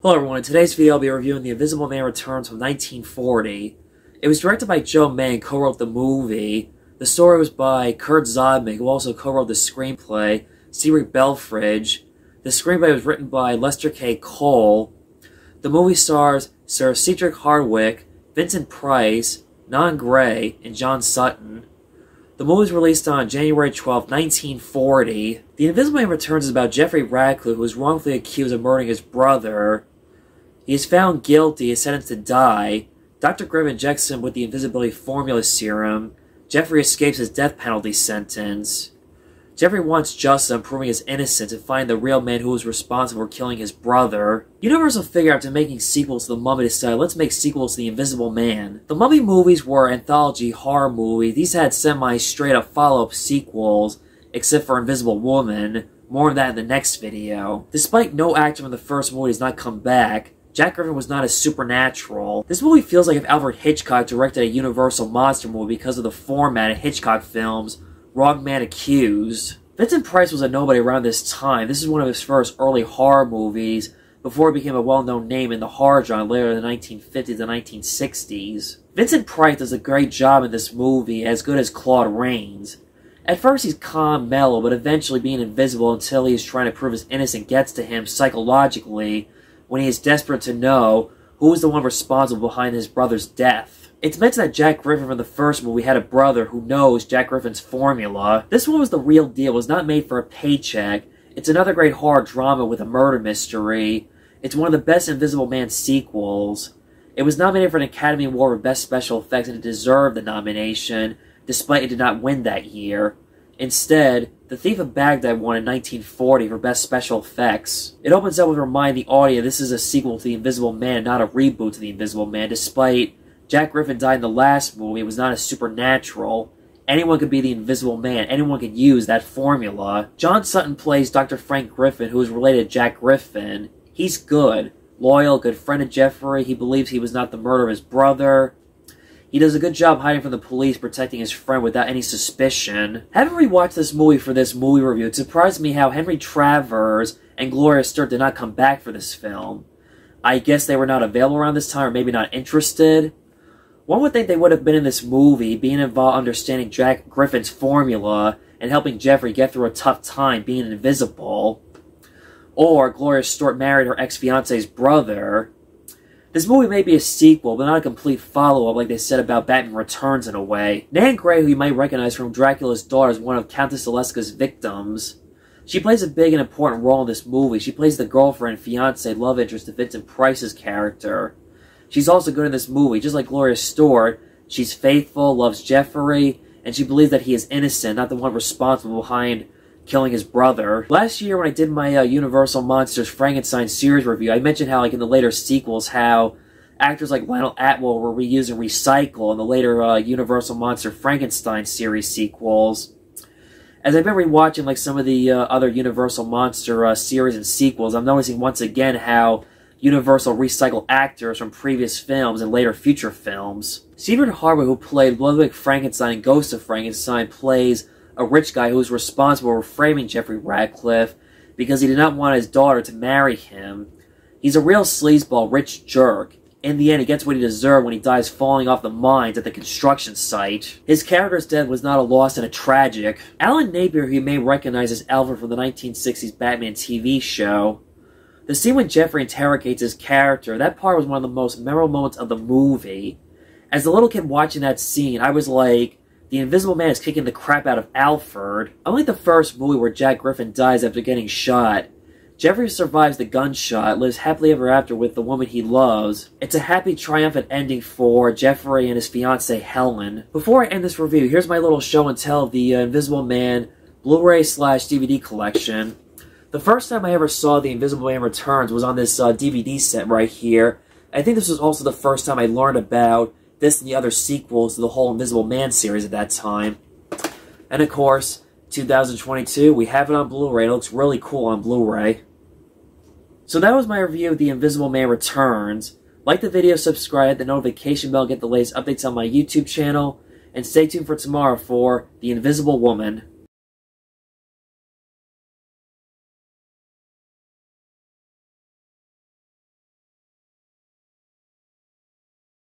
Hello everyone, in today's video I'll be reviewing The Invisible Man Returns from 1940. It was directed by Joe Mann, co-wrote the movie. The story was by Kurt Zodman, who also co-wrote the screenplay, Cedric Belfridge. The screenplay was written by Lester K. Cole. The movie stars Sir Cedric Hardwicke, Vincent Price, Non Gray, and John Sutton. The movie was released on January 12, 1940. The Invisible Man Returns is about Jeffrey Radcliffe, who is wrongfully accused of murdering his brother. He is found guilty, is sentenced to die. Dr. Griffin injects him with the invisibility formula serum. Jeffrey escapes his death penalty sentence. Jeffrey wants justice on proving his innocence and finding the real man who was responsible for killing his brother. Universal figured after making sequels to The Mummy decided, let's make sequels to The Invisible Man. The Mummy movies were anthology horror movies. These had semi-straight-up follow-up sequels, except for Invisible Woman. More on that in the next video. Despite no actor from the first movie has not come back, Jack Griffin was not as supernatural. This movie feels like if Alfred Hitchcock directed a Universal monster movie because of the format of Hitchcock films, Wrong Man Accused. Vincent Price was a nobody around this time. This is one of his first early horror movies, before he became a well-known name in the horror genre later in the 1950s and 1960s. Vincent Price does a great job in this movie, as good as Claude Rains. At first he's calm, mellow, but eventually being invisible until he is trying to prove his innocence gets to him psychologically, when he is desperate to know who is the one responsible behind his brother's death. It's mentioned that Jack Griffin from the first movie had a brother who knows Jack Griffin's formula. This one was the real deal. It was not made for a paycheck. It's another great horror drama with a murder mystery. It's one of the best Invisible Man sequels. It was nominated for an Academy Award for Best Special Effects, and it deserved the nomination, despite it did not win that year. Instead, The Thief of Baghdad won in 1940 for Best Special Effects. It opens up with reminding the audience this is a sequel to The Invisible Man, not a reboot to The Invisible Man. Despite Jack Griffin died in the last movie, it was not as supernatural. Anyone could be the Invisible Man. Anyone could use that formula. John Sutton plays Dr. Frank Griffin, who is related to Jack Griffin. He's good. Loyal, good friend of Jeffrey. He believes he was not the murderer of his brother. He does a good job hiding from the police, protecting his friend without any suspicion. Having rewatched this movie for this movie review, it surprised me how Henry Travers and Gloria Stewart did not come back for this film. I guess they were not available around this time, or maybe not interested. One would think they would have been in this movie, being involved understanding Jack Griffin's formula, and helping Jeffrey get through a tough time being invisible. Or Gloria Stewart married her ex-fiance's brother. This movie may be a sequel, but not a complete follow-up like they said about Batman Returns in a way. Nan Gray, who you might recognize from Dracula's Daughter, is one of Countess Oleska's victims. She plays a big and important role in this movie. She plays the girlfriend, fiancé, love interest to Vincent Price's character. She's also good in this movie. Just like Gloria Stewart, she's faithful, loves Jeffrey, and she believes that he is innocent, not the one responsible behind killing his brother. Last year when I did my Universal Monsters Frankenstein series review, I mentioned how, like in the later sequels, how actors like Lionel Atwill were reused and recycled in the later Universal Monster Frankenstein series sequels. As I've been rewatching like some of the other Universal Monster series and sequels, I'm noticing once again how Universal recycled actors from previous films and later future films. Cedric Hardwicke, who played Ludwig Frankenstein in Ghost of Frankenstein, plays a rich guy who is responsible for framing Jeffrey Radcliffe because he did not want his daughter to marry him. He's a real sleazeball, rich jerk. In the end, he gets what he deserved when he dies falling off the mines at the construction site. His character's death was not a loss and a tragic. Alan Napier, who you may recognize as Alfred from the 1960s Batman TV show. The scene when Jeffrey interrogates his character, that part was one of the most memorable moments of the movie. As a little kid watching that scene, I was like, the Invisible Man is kicking the crap out of Alfred. Unlike the first movie where Jack Griffin dies after getting shot, Jeffrey survives the gunshot, lives happily ever after with the woman he loves. It's a happy, triumphant ending for Jeffrey and his fiancée Helen. Before I end this review, here's my little show and tell of the Invisible Man Blu-ray/DVD collection. The first time I ever saw The Invisible Man Returns was on this DVD set right here. I think this was also the first time I learned about this and the other sequels to the whole Invisible Man series at that time. And of course, 2022, we have it on Blu-ray. It looks really cool on Blu-ray. So that was my review of The Invisible Man Returns. Like the video, subscribe, hit the notification bell, get the latest updates on my YouTube channel, and stay tuned for tomorrow for The Invisible Woman.